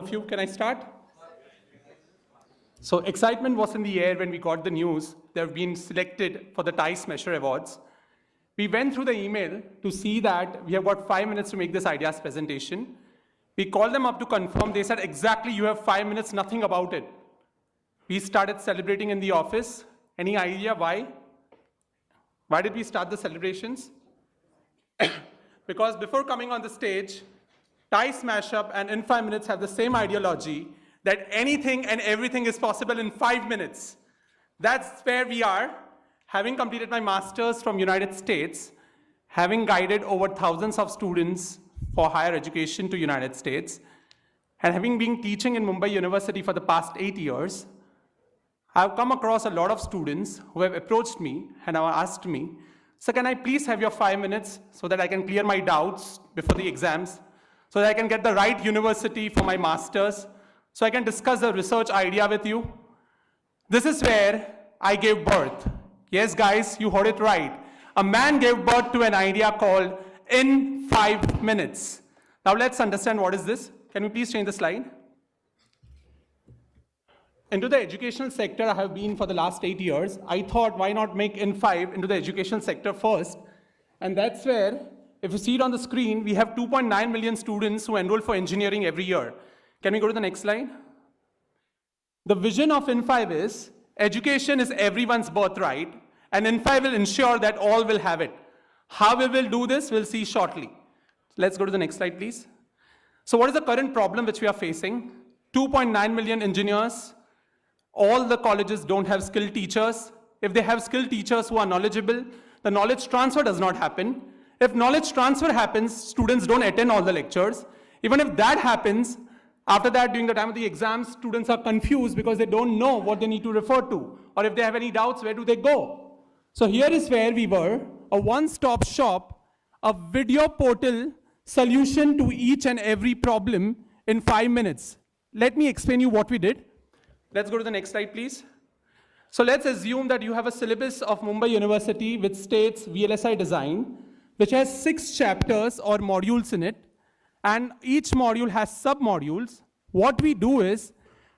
Of you, can I start? So excitement was in the air when we got the news they have been selected for the TIE Smasher Awards. We went through the email to see that we have got 5 minutes to make this ideas presentation. We called them up to confirm. They said, exactly, you have 5 minutes, nothing about it. We started celebrating in the office. Any idea why? Why did we start the celebrations? Because before coming on the stage, TIE SmashUp and in5minutes have the same ideology that anything and everything is possible in 5 minutes. That's where we are. Having completed my master's from United States, having guided over thousands of students for higher education to United States, and having been teaching in Mumbai University for the past 8 years, I've come across a lot of students who have approached me and have asked me, so can I please have your 5 minutes so that I can clear my doubts before the exams, so that I can get the right university for my master's, so I can discuss the research idea with you? This is where I gave birth. Yes, guys, you heard it right. A man gave birth to an idea called in 5 minutes. Now let's understand what is this. Can we please change the slide? Into the educational sector I have been for the last 8 years. I thought, why not make in5 into the educational sector first? And that's where, if you see it on the screen, we have 2.9 million students who enroll for engineering every year. Can we go to the next slide? The vision of in5 is, education is everyone's birthright, and in5 will ensure that all will have it. How we will do this, we'll see shortly. Let's go to the next slide, please. So what is the current problem which we are facing? 2.9 million engineers. All the colleges don't have skilled teachers. If they have skilled teachers who are knowledgeable, the knowledge transfer does not happen. If knowledge transfer happens, students don't attend all the lectures. Even if that happens, after that, during the time of the exams, students are confused because they don't know what they need to refer to. Or if they have any doubts, where do they go? So here is where we were, a one-stop shop, a video portal solution to each and every problem in 5 minutes. Let me explain you what we did. Let's go to the next slide, please. So let's assume that you have a syllabus of Mumbai University which states VLSI design, which has 6 chapters or modules in it, and each module has sub-modules. What we do is,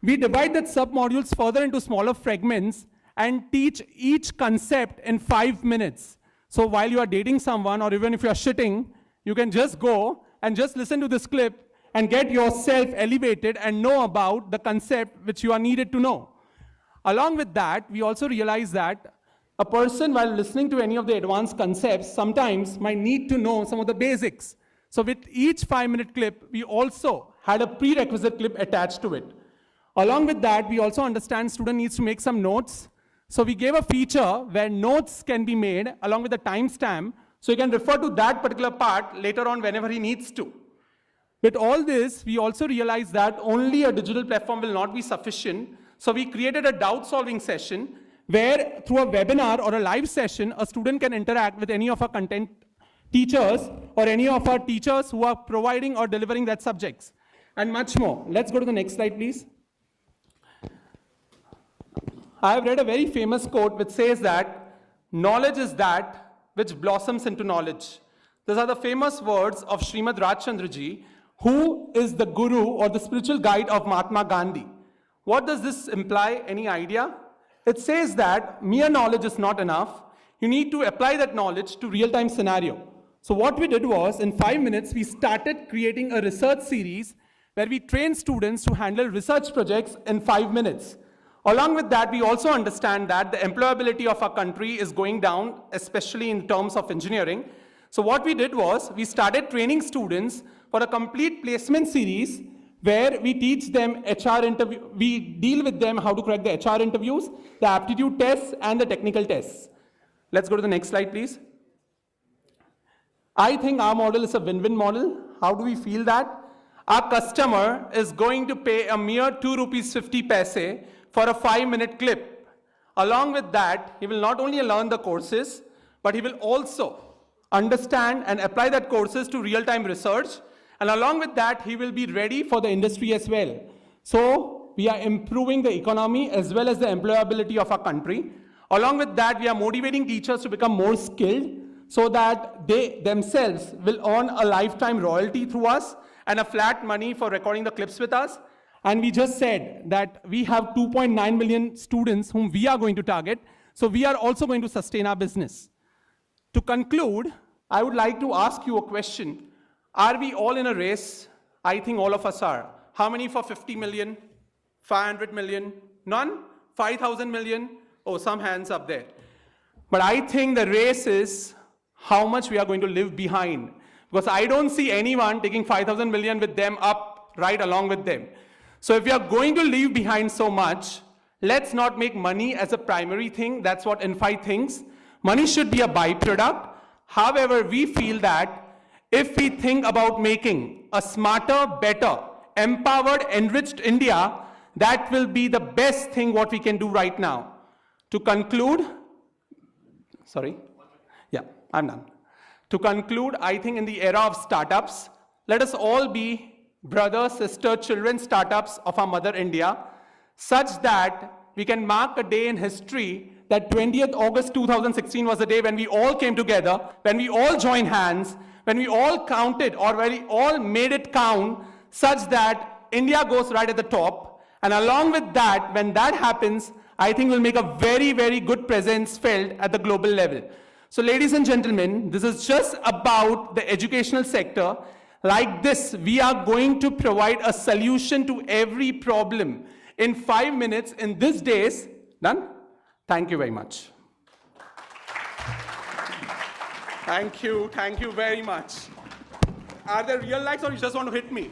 we divide that sub-modules further into smaller fragments and teach each concept in 5 minutes. So while you are dating someone, or even if you are shitting, you can just go and just listen to this clip and get yourself elevated and know about the concept which you are needed to know. Along with that, we also realize that a person, while listening to any of the advanced concepts, sometimes might need to know some of the basics. So with each 5-minute clip, we also had a prerequisite clip attached to it. Along with that, we also understand student needs to make some notes. So we gave a feature where notes can be made along with the timestamp, so he can refer to that particular part later on whenever he needs to. With all this, we also realized that only a digital platform will not be sufficient. So we created a doubt-solving session where through a webinar or a live session, a student can interact with any of our content teachers or any of our teachers who are providing or delivering that subjects, and much more. Let's go to the next slide, please. I have read a very famous quote which says that knowledge is that which blossoms into knowledge. These are the famous words of Srimad Rajchandra ji, who is the guru or the spiritual guide of Mahatma Gandhi. What does this imply? Any idea? It says that mere knowledge is not enough. You need to apply that knowledge to real-time scenario. So what we did was, in 5 minutes, we started creating a research series where we train students to handle research projects in 5 minutes. Along with that, we also understand that the employability of our country is going down, especially in terms of engineering. So what we did was, we started training students for a complete placement series where we teach them HR interview, we deal with them how to crack the HR interviews, the aptitude tests, and the technical tests. Let's go to the next slide, please. I think our model is a win-win model. How do we feel that? Our customer is going to pay a mere 2 rupees 50 paise for a 5-minute clip. Along with that, he will not only learn the courses, but he will also understand and apply that courses to real-time research. And along with that, he will be ready for the industry as well. So we are improving the economy as well as the employability of our country. Along with that, we are motivating teachers to become more skilled so that they themselves will earn a lifetime royalty through us, and a flat money for recording the clips with us. And we just said that we have 2.9 million students whom we are going to target, so we are also going to sustain our business. To conclude, I would like to ask you a question. Are we all in a race? I think all of us are. How many for 50 million? 500 million? None? 5,000 million? Oh, some hands up there. But I think the race is how much we are going to live behind. Because I don't see anyone taking 5,000 million with them up right along with them. So if we are going to leave behind so much, let's not make money as a primary thing. That's what in5 thinks. Money should be a byproduct. However, we feel that if we think about making a smarter, better, empowered, enriched India, that will be the best thing what we can do right now. To conclude, sorry, yeah, I'm done. To conclude, I think in the era of startups, let us all be brother, sister, children startups of our mother India, such that we can mark a day in history that 20th August 2016 was the day when we all came together, when we all joined hands, when we all counted, or when we all made it count, such that India goes right at the top. And along with that, when that happens, I think we'll make a very, very good presence felt at the global level. So ladies and gentlemen, this is just about the educational sector. Like this, we are going to provide a solution to every problem in 5 minutes in these days. Done? Thank you very much. Thank you very much. Are there real likes or you just want to hit me?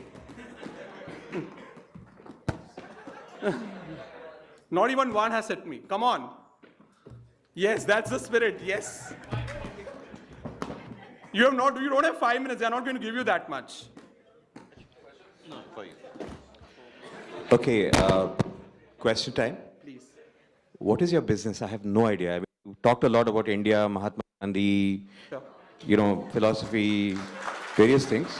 Not even one has hit me. Come on. Yes, that's the spirit. Yes. You don't have 5 minutes. They're not going to give you that much. No, for you. Okay, question time. Please. What is your business? I have no idea. I mean, you talked a lot about India, Mahatma Gandhi, Sure. Philosophy, various things.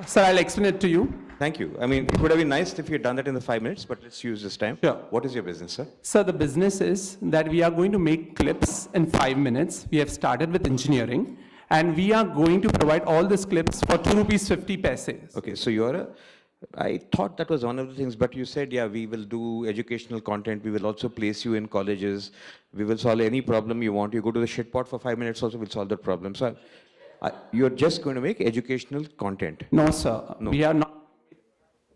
Sir, I'll explain it to you. Thank you. I mean, it would have been nice if you had done that in the 5 minutes, but let's use this time. Sure. What is your business, sir? Sir, the business is that we are going to make clips in 5 minutes. We have started with engineering, and we are going to provide all these clips for 2 rupees 50 paise. Okay, so I thought that was one of the things, but you said, yeah, we will do educational content. We will also place you in colleges. We will solve any problem you want. You go to the shit pot for 5 minutes also, we'll solve that problem. So you're just going to make educational content. No, sir. No. We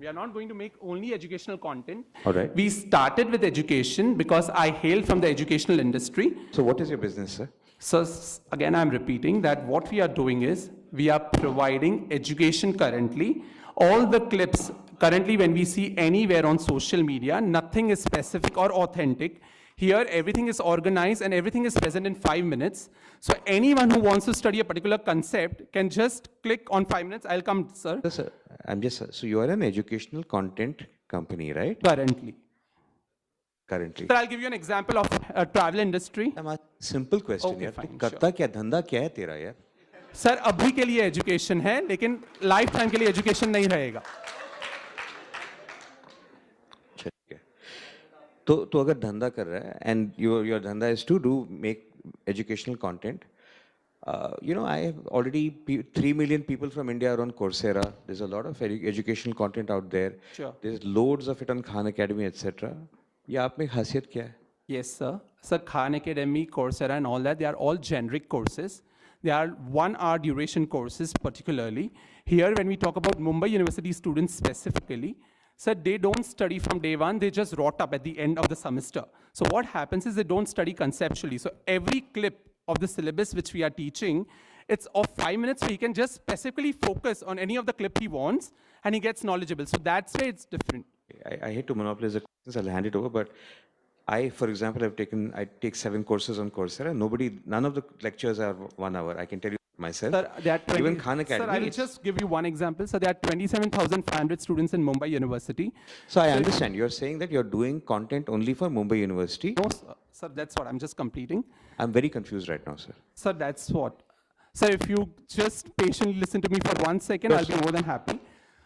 are not going to make only educational content. All right. We started with education because I hail from the educational industry. So what is your business, sir? So again, I'm repeating that what we are doing is we are providing education currently. All the clips currently when we see anywhere on social media, nothing is specific or authentic. Here, everything is organized and everything is present in 5 minutes. So anyone who wants to study a particular concept can just click on 5 minutes. I'll come, sir. Yes, sir. So you are an educational content company, right? Currently. Currently. Sir, I'll give you an example of a travel industry. Simple question. Okay, यार, fine, करता क्या धंधा क्या है तेरा यार? Sir अभी के लिए एजुकेशन है लेकिन लाइफ टाइम के लिए एजुकेशन नहीं रहेगा. तो अगर धंधा कर रहा है and your धंधा is to make educational content, I have already 3 million people from India are on Coursera. There's a lot of educational content out there. Sure. There's loads of it on Khan Academy, etc. ये आप में खासियत क्या है? Yes, sir. Sir, Khan Academy, Coursera and all that, they are all generic courses. They are 1 hour duration courses particularly. Here, when we talk about Mumbai University students specifically, sir, they don't study from day one, they just rot up at the end of the semester. So what happens is they don't study conceptually. So every clip of the syllabus which we are teaching, it's of 5 minutes, so he can just specifically focus on any of the clip he wants, and he gets knowledgeable. So that's why it's different. I hate to monopolize the questions, I'll hand it over, but for example, I take 7 courses on Coursera. None of the lectures are 1 hour. I can tell you myself. Sir, there are even Khan Academy. Sir, I will just give you one example. So there are 27,500 students in Mumbai University. So I understand. You're saying that you're doing content only for Mumbai University. No, sir, that's what I'm just completing. I'm very confused right now, sir. Sir, that's what. Sir, if you just patiently listen to me for 1 second, Yes, I'll be more than happy.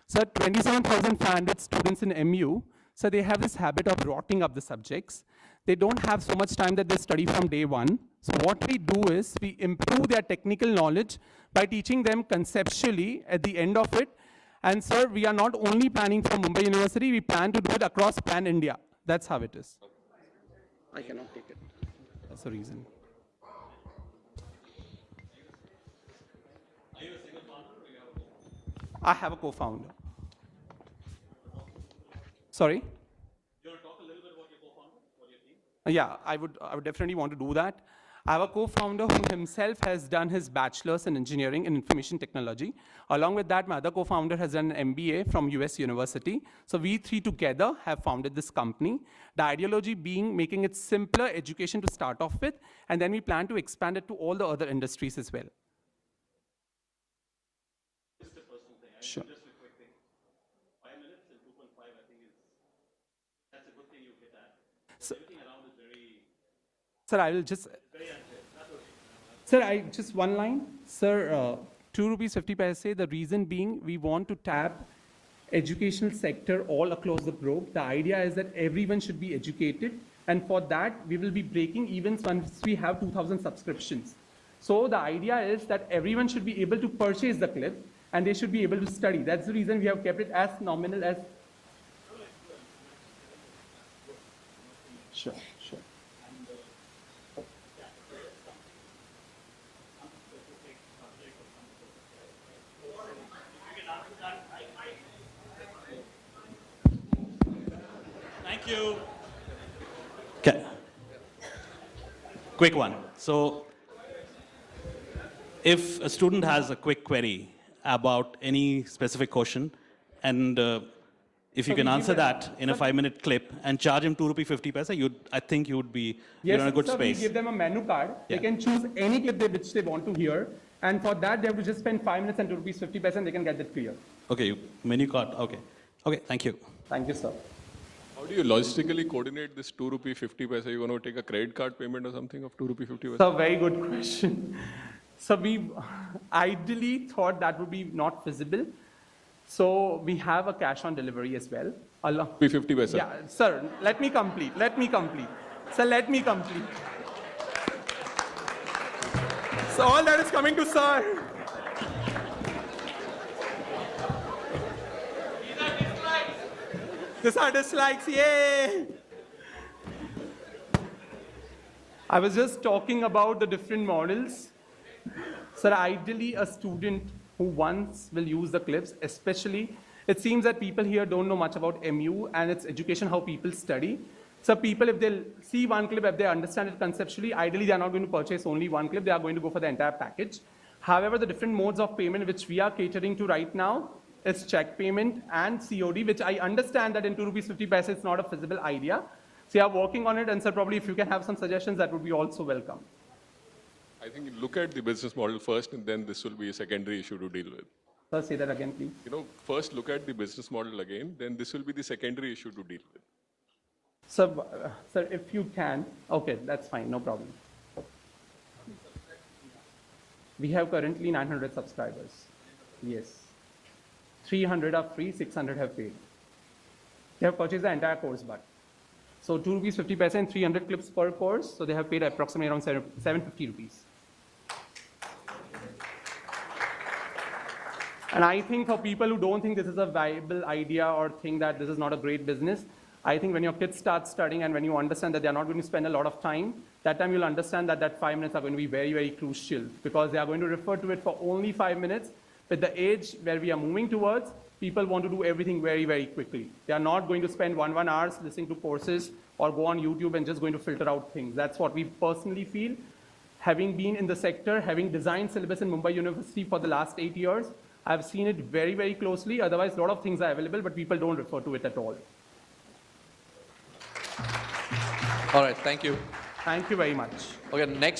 Sir, 27,500 students in MU. So they have this habit of rotting up the subjects. They don't have so much time that they study from day one. So what we do is we improve their technical knowledge by teaching them conceptually at the end of it. And sir, we are not only planning for Mumbai University, we plan to do it across pan India. That's how it is. I cannot take it. That's the reason. Are you a single founder or you have a co-founder? I have a co-founder. Sorry? You want to talk a little bit about your co-founder, about your team? Yeah, I would definitely want to do that. I have a co-founder who himself has done his bachelor's in engineering and information technology. Along with that, my other co-founder has done an MBA from US University. So we three together have founded this company. The ideology being making it simpler education to start off with, and then we plan to expand it to all the other industries as well. Just a personal thing. Sure. Just a quick thing. 5 minutes and 2.5, I think that's a good thing you hit at. So, Everything around is very, sir, I will just... very unfair. That's okay. Sir, just one line. Sir, 2 rupees 50 paise, the reason being we want to tap educational sector all across the globe. The idea is that everyone should be educated. And for that, we will be breaking even once we have 2,000 subscriptions. So the idea is that everyone should be able to purchase the clip and they should be able to study. That's the reason we have kept it as nominal as... Sure, sure. Thank you. Okay. Quick one. So, if a student has a quick query about any specific question, and if you can answer that in a 5-minute clip and charge him 2 rupees 50 paise, I think you would be you're in a good sir, space. We give them a menu card. Yeah. They can choose any clip which they want to hear. And for that, they have to just spend 5 minutes and 2 rupees 50 paise and they can get that clear. Okay, menu card. Okay. Okay, thank you. Thank you, sir. How do you logistically coordinate this 2 rupee 50 paise? Are you going to take a credit card payment or something of 2 rupee 50 paise? So very good question. So we ideally thought that would be not feasible. So we have a cash on delivery as well. Allah. 50 paise. Yeah, sir, let me complete. Sir, let me complete. So all that is coming to sir. These are dislikes, yay! I was just talking about the different models. Sir, ideally a student who once will use the clips, especially, it seems that people here don't know much about MU and its education, how people study. So people, if they see one clip, if they understand it conceptually, ideally they are not going to purchase only one clip, they are going to go for the entire package. However, the different modes of payment which we are catering to right now is check payment and COD, which I understand that in 2 rupees 50 paise it's not a feasible idea. So you are working on it, and sir, probably if you can have some suggestions, that would be also welcome. I think you look at the business model first, and then this will be a secondary issue to deal with. Sir, say that again, please. You know, first look at the business model again, then this will be the secondary issue to deal with. Sir, if you can, okay, that's fine, no problem. We have currently 900 subscribers. Yes. 300 are free, 600 have paid. They have purchased the entire course, but. So 2 rupees 50 paise and 300 clips per course, so they have paid approximately around 750 rupees. And I think for people who don't think this is a viable idea or think that this is not a great business, I think when your kids start studying and when you understand that they are not going to spend a lot of time, that time you'll understand that that 5 minutes are going to be very, very crucial because they are going to refer to it for only 5 minutes. With the age where we are moving towards, people want to do everything very, very quickly. They are not going to spend 1 hour listening to courses or go on YouTube and just going to filter out things. That's what we personally feel. Having been in the sector, having designed syllabus in Mumbai University for the last 8 years, I've seen it very, very closely. Otherwise, a lot of things are available, but people don't refer to it at all. All right, thank you. Thank you very much. Okay, next.